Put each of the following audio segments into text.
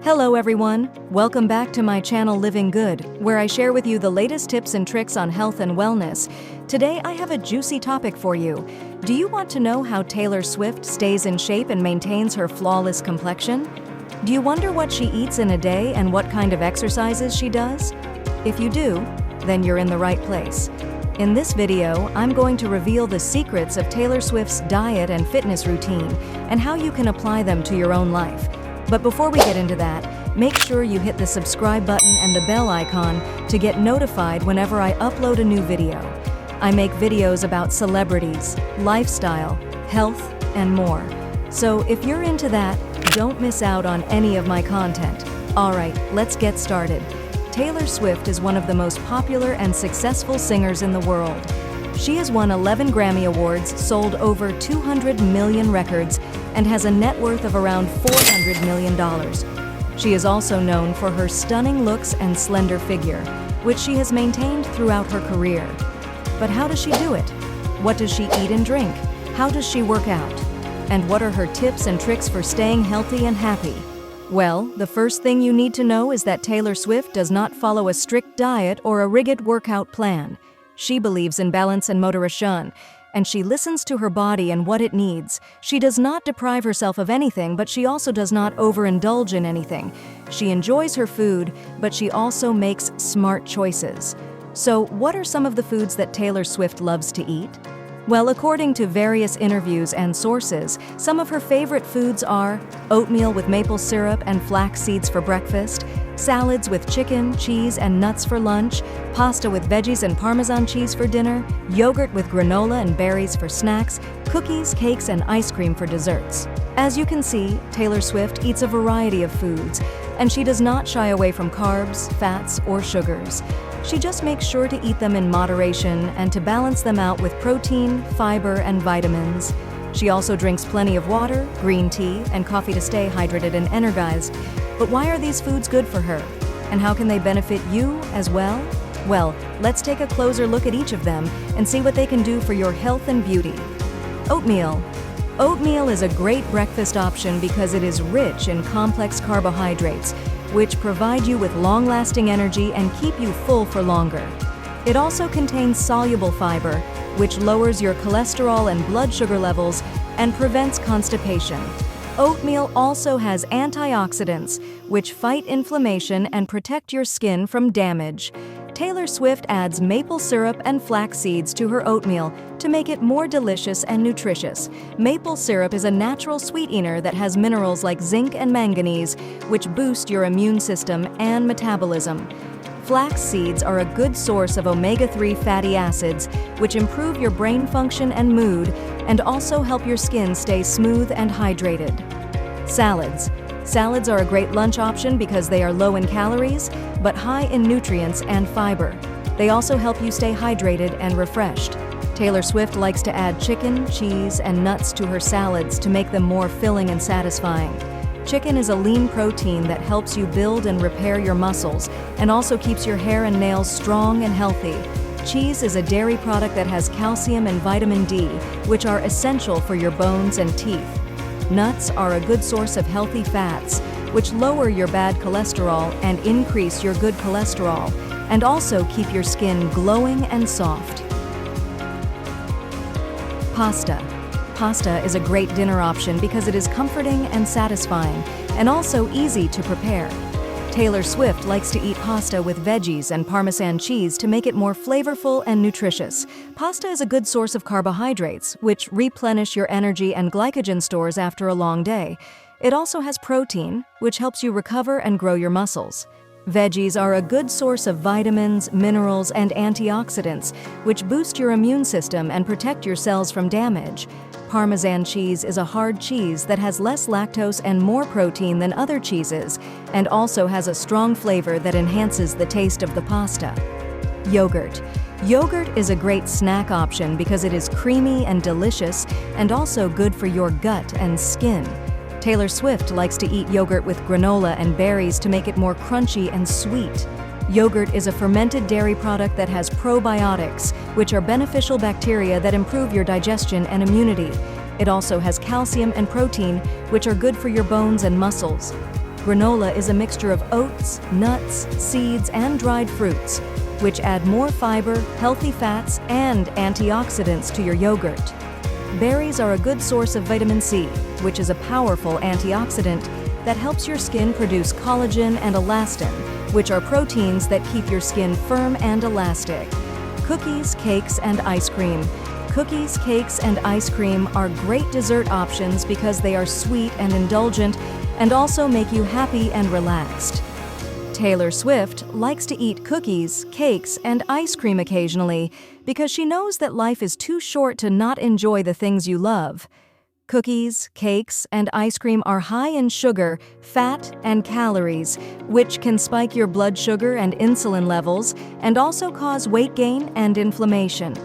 Hello everyone, welcome back to my channel Living Good, where I share with you the latest tips and tricks on health and wellness. Today I have a juicy topic for you. Do you want to know how Taylor Swift stays in shape and maintains her flawless complexion? Do you wonder what she eats in a day and what kind of exercises she does? If you do, then you're in the right place. In this video, I'm going to reveal the secrets of Taylor Swift's diet and fitness routine and how you can apply them to your own life. But before we get into that, make sure you hit the subscribe button and the bell icon to get notified whenever I upload a new video. I make videos about celebrities, lifestyle, health, and more. So if you're into that, don't miss out on any of my content. Alright, let's get started. Taylor Swift is one of the most popular and successful singers in the world. She has won 11 Grammy Awards, sold over 200 million records, and has a net worth of around $400 million. She is also known for her stunning looks and slender figure, which she has maintained throughout her career. But how does she do it? What does she eat and drink? How does she work out? And what are her tips and tricks for staying healthy and happy? Well, the first thing you need to know is that Taylor Swift does not follow a strict diet or a rigid workout plan. She believes in balance and moderation, and she listens to her body and what it needs. She does not deprive herself of anything, but she also does not overindulge in anything. She enjoys her food, but she also makes smart choices. So, what are some of the foods that Taylor Swift loves to eat? Well, according to various interviews and sources, some of her favorite foods are oatmeal with maple syrup and flax seeds for breakfast, salads with chicken, cheese, and nuts for lunch, pasta with veggies and parmesan cheese for dinner, yogurt with granola and berries for snacks, cookies, cakes, and ice cream for desserts. As you can see, Taylor Swift eats a variety of foods, and she does not shy away from carbs, fats, or sugars. She just makes sure to eat them in moderation and to balance them out with protein, fiber, and vitamins. She also drinks plenty of water, green tea, and coffee to stay hydrated and energized. But why are these foods good for her? And how can they benefit you as well? Well, let's take a closer look at each of them and see what they can do for your health and beauty. Oatmeal. Oatmeal is a great breakfast option because it is rich in complex carbohydrates, which provide you with long-lasting energy and keep you full for longer. It also contains soluble fiber, which lowers your cholesterol and blood sugar levels and prevents constipation. Oatmeal also has antioxidants, which fight inflammation and protect your skin from damage. Taylor Swift adds maple syrup and flax seeds to her oatmeal to make it more delicious and nutritious. Maple syrup is a natural sweetener that has minerals like zinc and manganese, which boost your immune system and metabolism. Flax seeds are a good source of omega-3 fatty acids, which improve your brain function and mood, and also help your skin stay smooth and hydrated. Salads. Salads are a great lunch option because they are low in calories, but high in nutrients and fiber. They also help you stay hydrated and refreshed. Taylor Swift likes to add chicken, cheese, and nuts to her salads to make them more filling and satisfying. Chicken is a lean protein that helps you build and repair your muscles and also keeps your hair and nails strong and healthy. Cheese is a dairy product that has calcium and vitamin D, which are essential for your bones and teeth. Nuts are a good source of healthy fats, which lower your bad cholesterol and increase your good cholesterol, and also keep your skin glowing and soft. Pasta. Pasta is a great dinner option because it is comforting and satisfying, and also easy to prepare. Taylor Swift likes to eat pasta with veggies and parmesan cheese to make it more flavorful and nutritious. Pasta is a good source of carbohydrates, which replenish your energy and glycogen stores after a long day. It also has protein, which helps you recover and grow your muscles. Veggies are a good source of vitamins, minerals, and antioxidants, which boost your immune system and protect your cells from damage. Parmesan cheese is a hard cheese that has less lactose and more protein than other cheeses, and also has a strong flavor that enhances the taste of the pasta. Yogurt. Yogurt is a great snack option because it is creamy and delicious, and also good for your gut and skin. Taylor Swift likes to eat yogurt with granola and berries to make it more crunchy and sweet. Yogurt is a fermented dairy product that has probiotics, which are beneficial bacteria that improve your digestion and immunity. It also has calcium and protein, which are good for your bones and muscles. Granola is a mixture of oats, nuts, seeds, and dried fruits, which add more fiber, healthy fats, and antioxidants to your yogurt. Berries are a good source of vitamin C, which is a powerful antioxidant that helps your skin produce collagen and elastin, which are proteins that keep your skin firm and elastic. Cookies, cakes, and ice cream. Cookies, cakes, and ice cream are great dessert options because they are sweet and indulgent and also make you happy and relaxed. Taylor Swift likes to eat cookies, cakes, and ice cream occasionally because she knows that life is too short to not enjoy the things you love. Cookies, cakes, and ice cream are high in sugar, fat, and calories, which can spike your blood sugar and insulin levels and also cause weight gain and inflammation.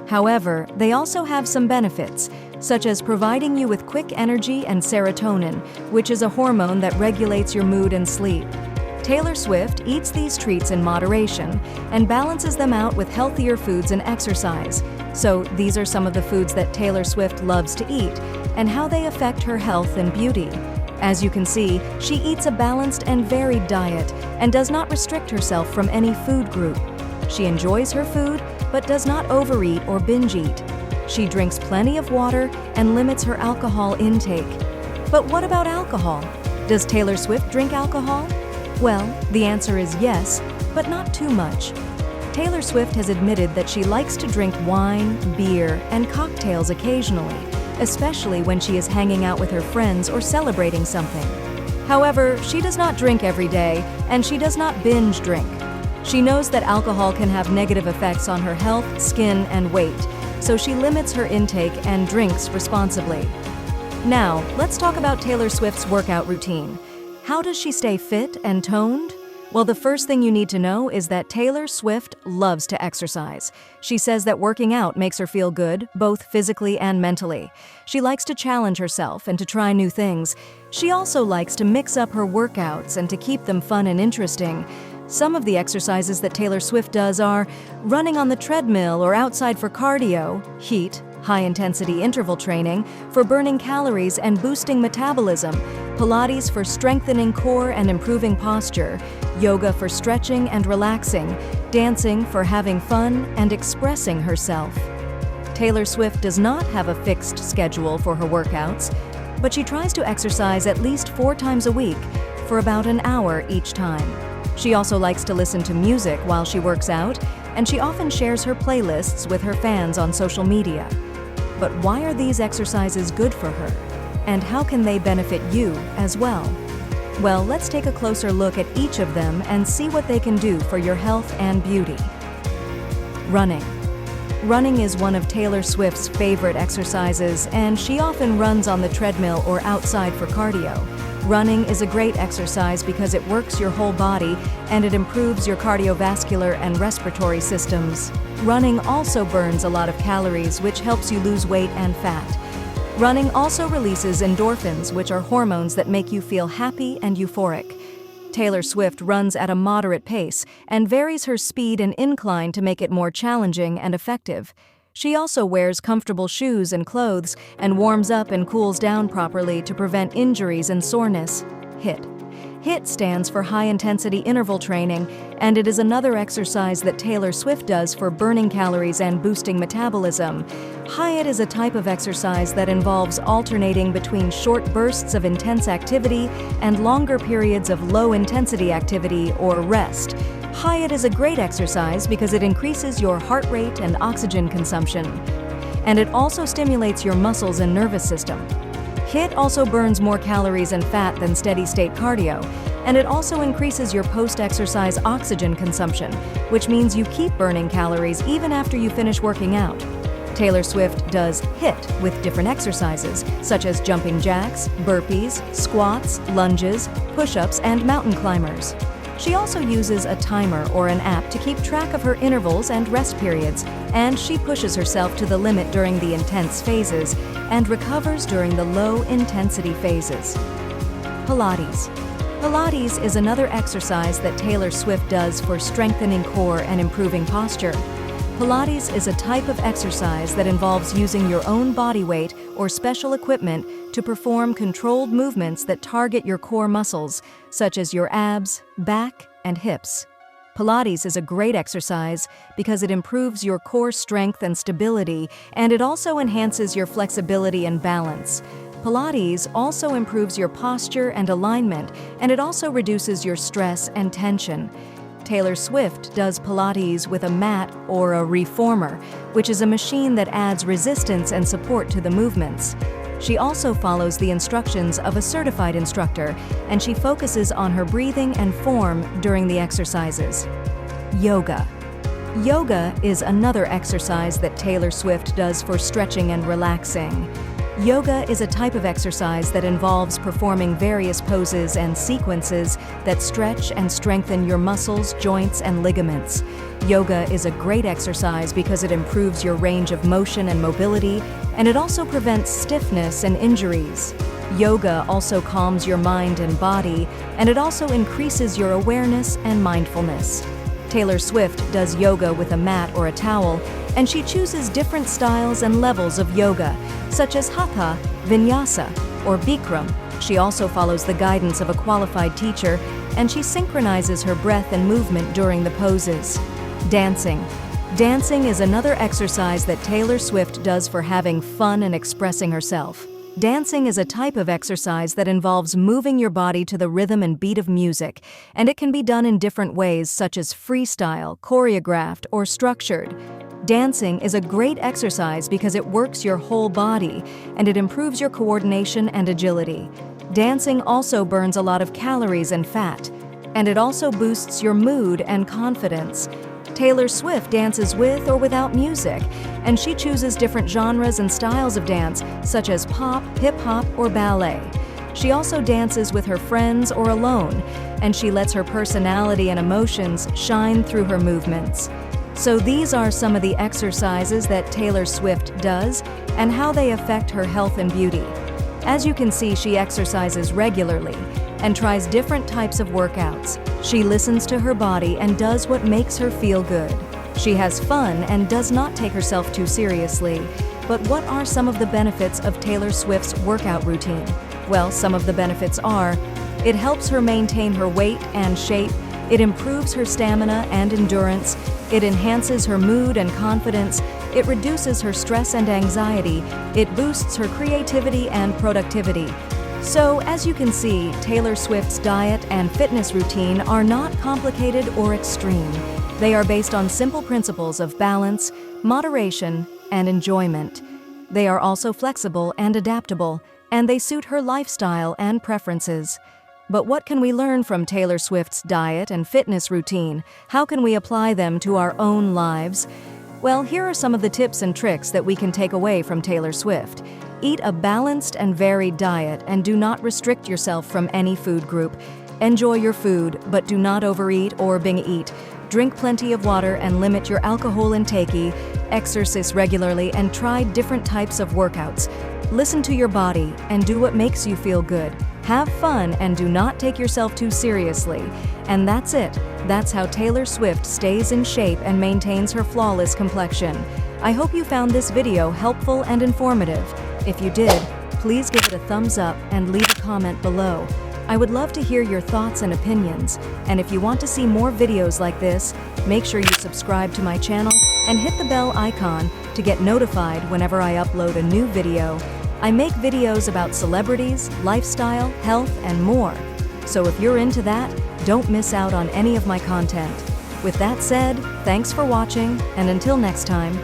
However, they also have some benefits, such as providing you with quick energy and serotonin, which is a hormone that regulates your mood and sleep. Taylor Swift eats these treats in moderation and balances them out with healthier foods and exercise. So these are some of the foods that Taylor Swift loves to eat and how they affect her health and beauty. As you can see, she eats a balanced and varied diet and does not restrict herself from any food group. She enjoys her food, but does not overeat or binge eat. She drinks plenty of water and limits her alcohol intake. But what about alcohol? Does Taylor Swift drink alcohol? Well, the answer is yes, but not too much. Taylor Swift has admitted that she likes to drink wine, beer, and cocktails occasionally, especially when she is hanging out with her friends or celebrating something. However, she does not drink every day, and she does not binge drink. She knows that alcohol can have negative effects on her health, skin, and weight, so she limits her intake and drinks responsibly. Now, let's talk about Taylor Swift's workout routine. How does she stay fit and toned? Well, the first thing you need to know is that Taylor Swift loves to exercise. She says that working out makes her feel good, both physically and mentally. She likes to challenge herself and to try new things. She also likes to mix up her workouts and to keep them fun and interesting. Some of the exercises that Taylor Swift does are running on the treadmill or outside for cardio, HIIT, high-intensity interval training, for burning calories and boosting metabolism, Pilates for strengthening core and improving posture, yoga for stretching and relaxing, dancing for having fun and expressing herself. Taylor Swift does not have a fixed schedule for her workouts, but she tries to exercise at least 4 times a week for about an hour each time. She also likes to listen to music while she works out, and she often shares her playlists with her fans on social media. But why are these exercises good for her? And how can they benefit you as well? Well, let's take a closer look at each of them and see what they can do for your health and beauty. Running. Running is one of Taylor Swift's favorite exercises, and she often runs on the treadmill or outside for cardio. Running is a great exercise because it works your whole body and it improves your cardiovascular and respiratory systems. Running also burns a lot of calories, which helps you lose weight and fat. Running also releases endorphins, which are hormones that make you feel happy and euphoric. Taylor Swift runs at a moderate pace and varies her speed and incline to make it more challenging and effective. She also wears comfortable shoes and clothes and warms up and cools down properly to prevent injuries and soreness. HIIT. HIIT stands for high-intensity interval training, and it is another exercise that Taylor Swift does for burning calories and boosting metabolism. HIIT is a type of exercise that involves alternating between short bursts of intense activity and longer periods of low-intensity activity or rest. HIIT is a great exercise because it increases your heart rate and oxygen consumption, and it also stimulates your muscles and nervous system. HIIT also burns more calories and fat than steady-state cardio, and it also increases your post-exercise oxygen consumption, which means you keep burning calories even after you finish working out. Taylor Swift does HIIT with different exercises, such as jumping jacks, burpees, squats, lunges, push-ups, and mountain climbers. She also uses a timer or an app to keep track of her intervals and rest periods, and she pushes herself to the limit during the intense phases and recovers during the low-intensity phases. Pilates. Pilates is another exercise that Taylor Swift does for strengthening core and improving posture. Pilates is a type of exercise that involves using your own body weight or special equipment to perform controlled movements that target your core muscles, such as your abs, back, and hips. Pilates is a great exercise because it improves your core strength and stability, and it also enhances your flexibility and balance. Pilates also improves your posture and alignment, and it also reduces your stress and tension. Taylor Swift does Pilates with a mat or a reformer, which is a machine that adds resistance and support to the movements. She also follows the instructions of a certified instructor, and she focuses on her breathing and form during the exercises. Yoga. Yoga is another exercise that Taylor Swift does for stretching and relaxing. Yoga is a type of exercise that involves performing various poses and sequences that stretch and strengthen your muscles, joints, and ligaments. Yoga is a great exercise because it improves your range of motion and mobility, and it also prevents stiffness and injuries. Yoga also calms your mind and body, and it also increases your awareness and mindfulness. Taylor Swift does yoga with a mat or a towel, and she chooses different styles and levels of yoga, such as Hatha, Vinyasa, or Bikram. She also follows the guidance of a qualified teacher, and she synchronizes her breath and movement during the poses. Dancing. Dancing is another exercise that Taylor Swift does for having fun and expressing herself. Dancing is a type of exercise that involves moving your body to the rhythm and beat of music, and it can be done in different ways such as freestyle, choreographed, or structured. Dancing is a great exercise because it works your whole body, and it improves your coordination and agility. Dancing also burns a lot of calories and fat, and it also boosts your mood and confidence. Taylor Swift dances with or without music, and she chooses different genres and styles of dance, such as pop, hip-hop, or ballet. She also dances with her friends or alone, and she lets her personality and emotions shine through her movements. So these are some of the exercises that Taylor Swift does and how they affect her health and beauty. As you can see, she exercises regularly and tries different types of workouts. She listens to her body and does what makes her feel good. She has fun and does not take herself too seriously. But what are some of the benefits of Taylor Swift's workout routine? Well, some of the benefits are: it helps her maintain her weight and shape, it improves her stamina and endurance, it enhances her mood and confidence, it reduces her stress and anxiety, it boosts her creativity and productivity. So, as you can see, Taylor Swift's diet and fitness routine are not complicated or extreme. They are based on simple principles of balance, moderation, and enjoyment. They are also flexible and adaptable, and they suit her lifestyle and preferences. But what can we learn from Taylor Swift's diet and fitness routine? How can we apply them to our own lives? Well, here are some of the tips and tricks that we can take away from Taylor Swift. Eat a balanced and varied diet and do not restrict yourself from any food group. Enjoy your food, but do not overeat or binge eat. Drink plenty of water and limit your alcohol intake. Exercise regularly and try different types of workouts. Listen to your body and do what makes you feel good. Have fun and do not take yourself too seriously. And that's it. That's how Taylor Swift stays in shape and maintains her flawless complexion. I hope you found this video helpful and informative. If you did, please give it a thumbs up and leave a comment below. I would love to hear your thoughts and opinions. And if you want to see more videos like this, make sure you subscribe to my channel and hit the bell icon to get notified whenever I upload a new video. I make videos about celebrities, lifestyle, health, and more. So if you're into that, don't miss out on any of my content. With that said, thanks for watching, and until next time,